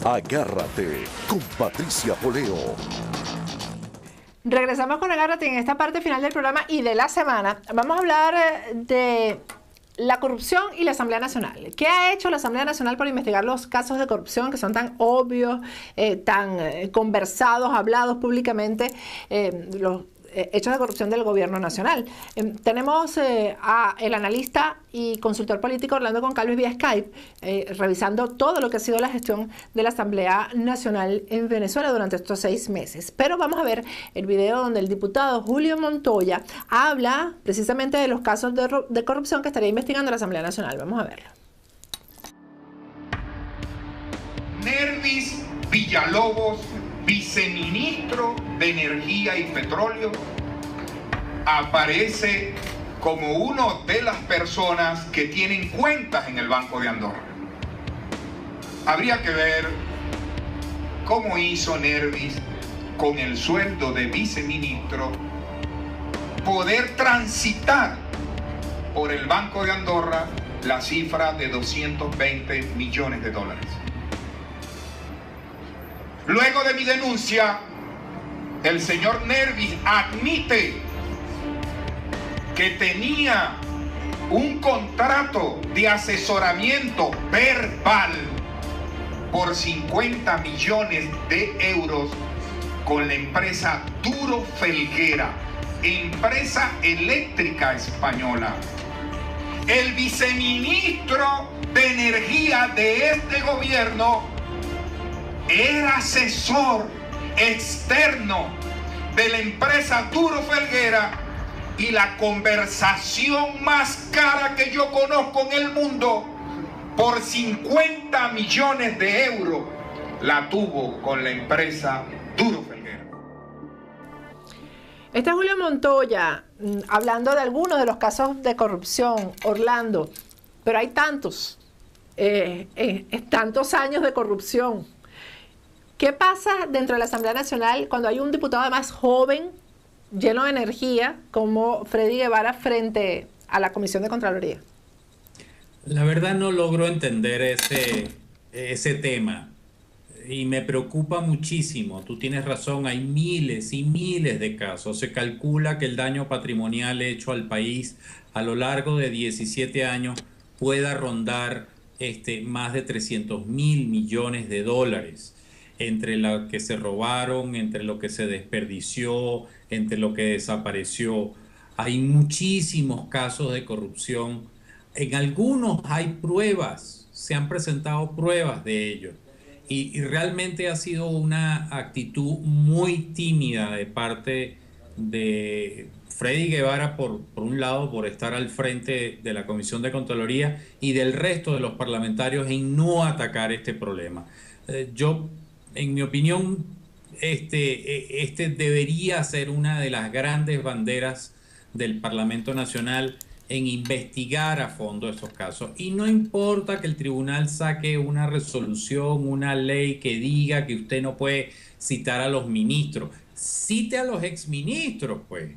Agárrate con Patricia Poleo. Regresamos con Agárrate en esta parte final del programa y de la semana. Vamos a hablar de la corrupción y la Asamblea Nacional. ¿Qué ha hecho la Asamblea Nacional por investigar los casos de corrupción que son tan obvios, tan conversados, hablados públicamente, los hechos de corrupción del gobierno nacional? Tenemos a el analista y consultor político Orlando Goncalves vía Skype, revisando todo lo que ha sido la gestión de la Asamblea Nacional en Venezuela durante estos 6 meses. Pero vamos a ver el video donde el diputado Julio Montoya habla precisamente de los casos de corrupción que estaría investigando la Asamblea Nacional. Vamos a verlo. Nervis Villalobos, viceministro de Energía y Petróleo, aparece como una de las personas que tienen cuentas en el Banco de Andorra. Habría que ver cómo hizo Nervis con el sueldo de viceministro poder transitar por el Banco de Andorra la cifra de 220 millones de dólares. Luego de mi denuncia, el señor Nervis admite que tenía un contrato de asesoramiento verbal por 50 millones de euros con la empresa Duro Felguera, empresa eléctrica española. El viceministro de Energía de este gobierno era asesor externo de la empresa Duro Felguera, y la conversación más cara que yo conozco en el mundo por 50 millones de euros la tuvo con la empresa Duro Felguera. Este es Julio Montoya hablando de algunos de los casos de corrupción, Orlando, pero hay tantos, tantos años de corrupción. ¿Qué pasa dentro de la Asamblea Nacional cuando hay un diputado además joven, lleno de energía, como Freddy Guevara frente a la Comisión de Contraloría? La verdad no logro entender ese tema y me preocupa muchísimo. Tú tienes razón, hay miles y miles de casos. Se calcula que el daño patrimonial hecho al país a lo largo de 17 años pueda rondar más de 300.000 millones de dólares. Entre lo que se robaron, entre lo que se desperdició, entre lo que desapareció. Hay muchísimos casos de corrupción. En algunos hay pruebas, se han presentado pruebas de ello. Y realmente ha sido una actitud muy tímida de parte de Freddy Guevara, por un lado, por estar al frente de la Comisión de Contraloría, y del resto de los parlamentarios en no atacar este problema. En mi opinión, debería ser una de las grandes banderas del Parlamento Nacional en investigar a fondo estos casos. Y no importa que el tribunal saque una resolución, una ley que diga que usted no puede citar a los ministros. Cite a los exministros, pues.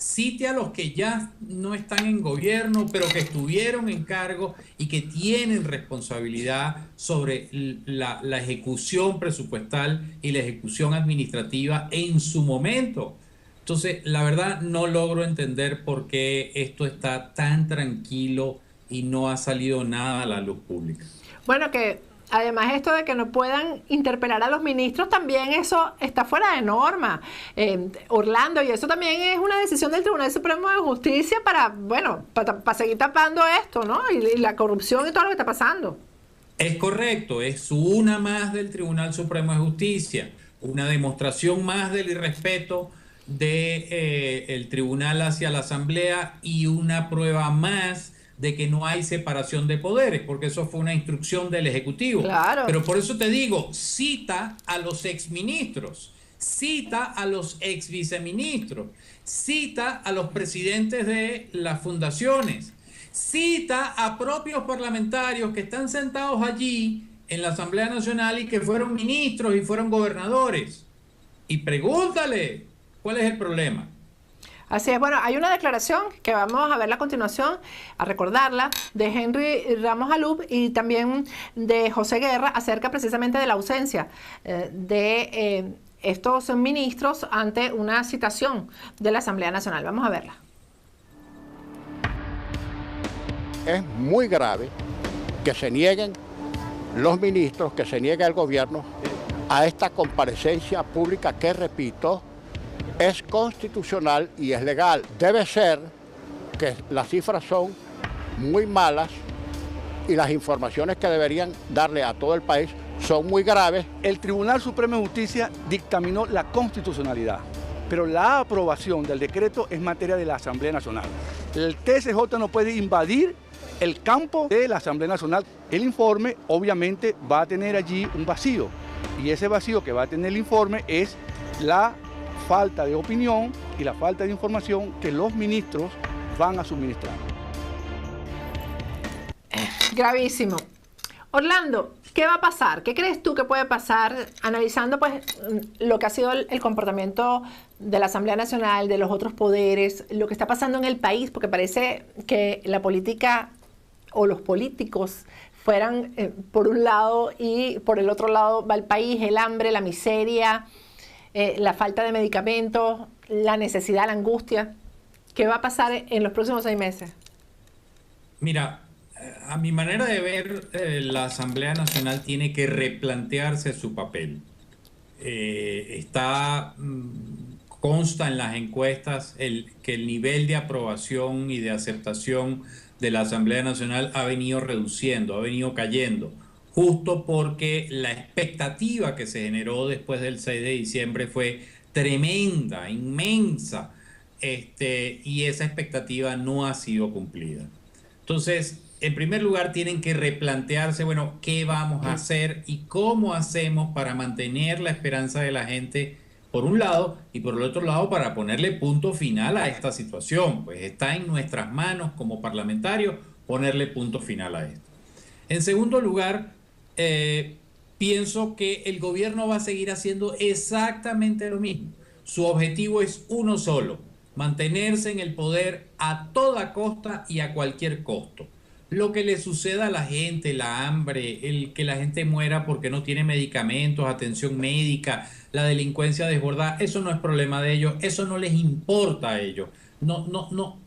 Cite a los que ya no están en gobierno, pero que estuvieron en cargo y que tienen responsabilidad sobre la ejecución presupuestal y la ejecución administrativa en su momento. Entonces, la verdad, no logro entender por qué esto está tan tranquilo y no ha salido nada a la luz pública. Bueno, que además esto de que no puedan interpelar a los ministros, también eso está fuera de norma, Orlando, y eso también es una decisión del Tribunal Supremo de Justicia para seguir tapando esto, ¿no? Y la corrupción y todo lo que está pasando. Es correcto, es una más del Tribunal Supremo de Justicia, una demostración más del irrespeto del tribunal hacia la Asamblea y una prueba más de que no hay separación de poderes, porque eso fue una instrucción del Ejecutivo. Claro. Pero por eso te digo, cita a los exministros, cita a los exviceministros, cita a los presidentes de las fundaciones, cita a propios parlamentarios que están sentados allí en la Asamblea Nacional y que fueron ministros y fueron gobernadores. Y pregúntale, ¿cuál es el problema? Así es, bueno, hay una declaración que vamos a ver a continuación, a recordarla, de Henry Ramos Alup y también de José Guerra acerca precisamente de la ausencia de estos ministros ante una citación de la Asamblea Nacional. Vamos a verla. Es muy grave que se nieguen los ministros, que se niegue el gobierno a esta comparecencia pública que, repito, es constitucional y es legal. Debe ser que las cifras son muy malas y las informaciones que deberían darle a todo el país son muy graves. El Tribunal Supremo de Justicia dictaminó la constitucionalidad, pero la aprobación del decreto es materia de la Asamblea Nacional. El TSJ no puede invadir el campo de la Asamblea Nacional. El informe obviamente va a tener allí un vacío, y ese vacío que va a tener el informe es la falta de opinión y la falta de información que los ministros van a suministrar. Gravísimo. Orlando, ¿qué va a pasar? ¿Qué crees tú que puede pasar analizando pues lo que ha sido el comportamiento de la Asamblea Nacional, de los otros poderes, lo que está pasando en el país? Porque parece que la política o los políticos fueran por un lado y por el otro lado va el país, el hambre, la miseria, la falta de medicamentos, la necesidad, la angustia. ¿Qué va a pasar en los próximos 6 meses? Mira, a mi manera de ver, la Asamblea Nacional tiene que replantearse su papel. Consta en las encuestas que el nivel de aprobación y de aceptación de la Asamblea Nacional ha venido reduciendo, ha venido cayendo, justo porque la expectativa que se generó después del 6 de diciembre fue tremenda, inmensa, y esa expectativa no ha sido cumplida. Entonces, en primer lugar, tienen que replantearse, bueno, ¿qué vamos a hacer y cómo hacemos para mantener la esperanza de la gente, por un lado, y por el otro lado, para ponerle punto final a esta situación? Pues está en nuestras manos como parlamentarios ponerle punto final a esto. En segundo lugar, pienso que el gobierno va a seguir haciendo exactamente lo mismo. Su objetivo es uno solo: mantenerse en el poder a toda costa y a cualquier costo. Lo que le suceda a la gente, la hambre, el que la gente muera porque no tiene medicamentos, atención médica, la delincuencia desbordada, eso no es problema de ellos, eso no les importa a ellos. No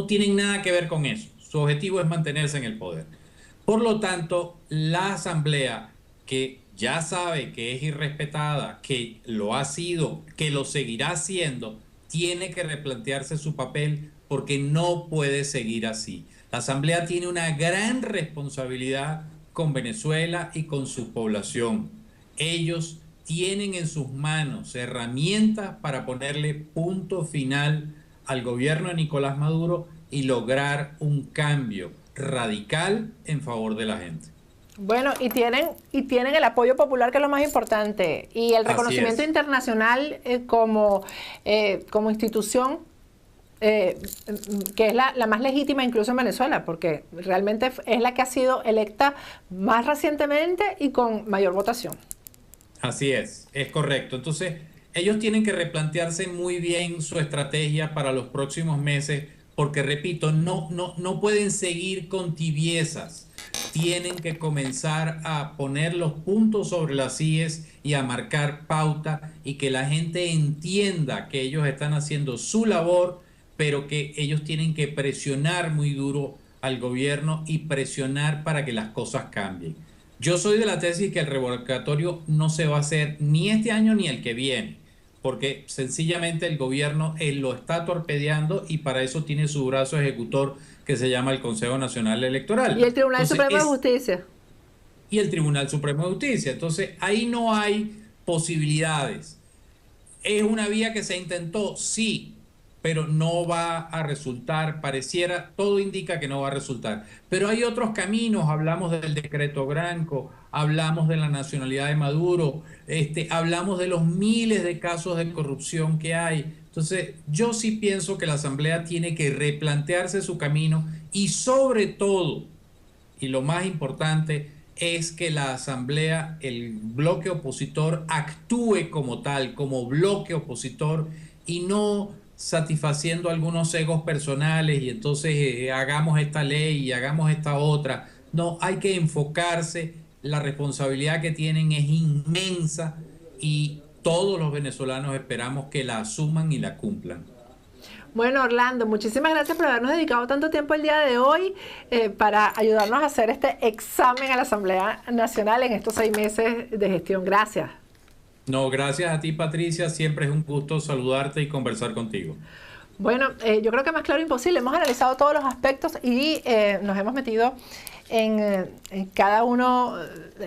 tienen nada que ver con eso. Su objetivo es mantenerse en el poder. Por lo tanto, la Asamblea, que ya sabe que es irrespetada, que lo ha sido, que lo seguirá siendo, tiene que replantearse su papel porque no puede seguir así. La Asamblea tiene una gran responsabilidad con Venezuela y con su población. Ellos tienen en sus manos herramientas para ponerle punto final al gobierno de Nicolás Maduro y lograr un cambio radical en favor de la gente. Bueno, y tienen el apoyo popular, que es lo más importante, y el reconocimiento internacional como institución, que es la más legítima incluso en Venezuela, porque realmente es la que ha sido electa más recientemente y con mayor votación. Así es correcto. Entonces, ellos tienen que replantearse muy bien su estrategia para los próximos meses, porque, repito, no pueden seguir con tibiezas. Tienen que comenzar a poner los puntos sobre las íes y a marcar pauta, y que la gente entienda que ellos están haciendo su labor, pero que ellos tienen que presionar muy duro al gobierno y presionar para que las cosas cambien. Yo soy de la tesis que el revocatorio no se va a hacer ni este año ni el que viene, porque sencillamente el gobierno lo está torpedeando, y para eso tiene su brazo ejecutor que se llama el Consejo Nacional Electoral. Y el Tribunal Supremo de Justicia. Y el Tribunal Supremo de Justicia. Entonces, ahí no hay posibilidades. ¿Es una vía que se intentó? Sí, pero no va a resultar, todo indica que no va a resultar. Pero hay otros caminos. Hablamos del decreto Branco, hablamos de la nacionalidad de Maduro, hablamos de los miles de casos de corrupción que hay. Entonces, yo sí pienso que la Asamblea tiene que replantearse su camino, y sobre todo, y lo más importante, es que la Asamblea, el bloque opositor, actúe como tal, como bloque opositor, y no satisfaciendo algunos egos personales y entonces hagamos esta ley y hagamos esta otra. No, hay que enfocarse, la responsabilidad que tienen es inmensa y todos los venezolanos esperamos que la asuman y la cumplan. Bueno, Orlando, muchísimas gracias por habernos dedicado tanto tiempo el día de hoy para ayudarnos a hacer este examen a la Asamblea Nacional en estos 6 meses de gestión. Gracias. No, gracias a ti, Patricia. Siempre es un gusto saludarte y conversar contigo. Bueno, yo creo que más claro imposible. Hemos analizado todos los aspectos y nos hemos metido en cada una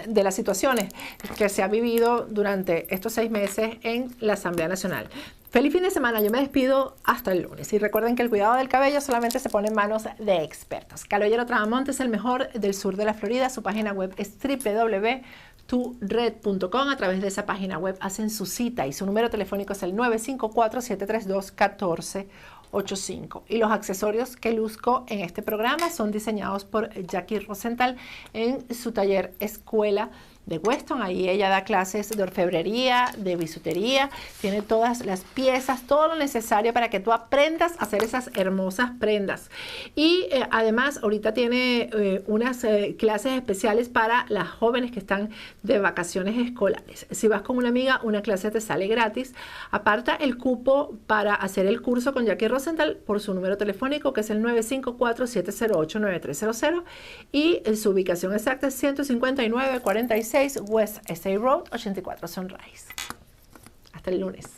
de las situaciones que se ha vivido durante estos 6 meses en la Asamblea Nacional. Feliz fin de semana, yo me despido hasta el lunes. Y recuerden que el cuidado del cabello solamente se pone en manos de expertos. Caballero Trabamonte es el mejor del sur de la Florida. Su página web es www.tured.com. A través de esa página web hacen su cita y su número telefónico es el 954-732-1485. Y los accesorios que luzco en este programa son diseñados por Jackie Rosenthal en su taller Escuela de Weston. Ahí ella da clases de orfebrería, de bisutería, tiene todas las piezas, todo lo necesario para que tú aprendas a hacer esas hermosas prendas. Y además ahorita tiene unas clases especiales para las jóvenes que están de vacaciones escolares. Si vas con una amiga, una clase te sale gratis. Aparta el cupo para hacer el curso con Jackie Rosenthal por su número telefónico, que es el 954-708-9300, y su ubicación exacta es 15946 West State Road, 84 Sunrise. Hasta el lunes.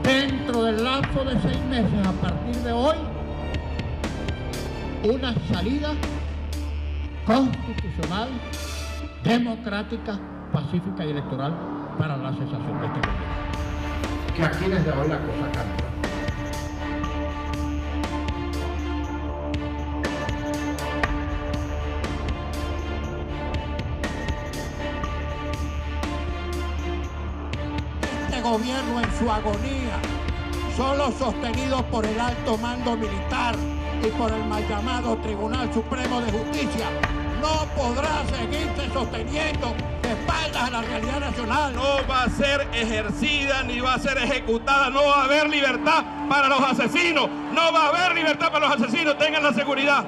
Dentro del lapso de 6 meses, a partir de hoy, una salida constitucional, democrática, pacífica y electoral para la cesación de este gobierno. Que aquí desde hoy la cosa cambia. Gobierno en su agonía, solo sostenido por el alto mando militar y por el mal llamado Tribunal Supremo de Justicia, no podrá seguirse sosteniendo de espaldas a la realidad nacional. No va a ser ejercida ni va a ser ejecutada, no va a haber libertad para los asesinos, no va a haber libertad para los asesinos, tengan la seguridad.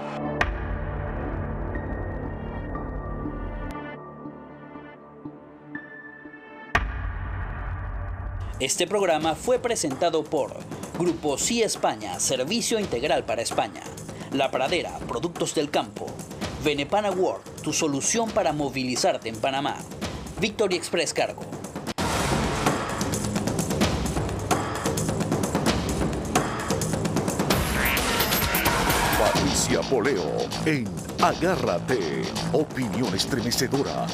Este programa fue presentado por Grupo Sí España, servicio integral para España. La Pradera, productos del campo. Venepana World, tu solución para movilizarte en Panamá. Victory Express Cargo. Patricia Poleo en Agárrate, opinión estremecedora.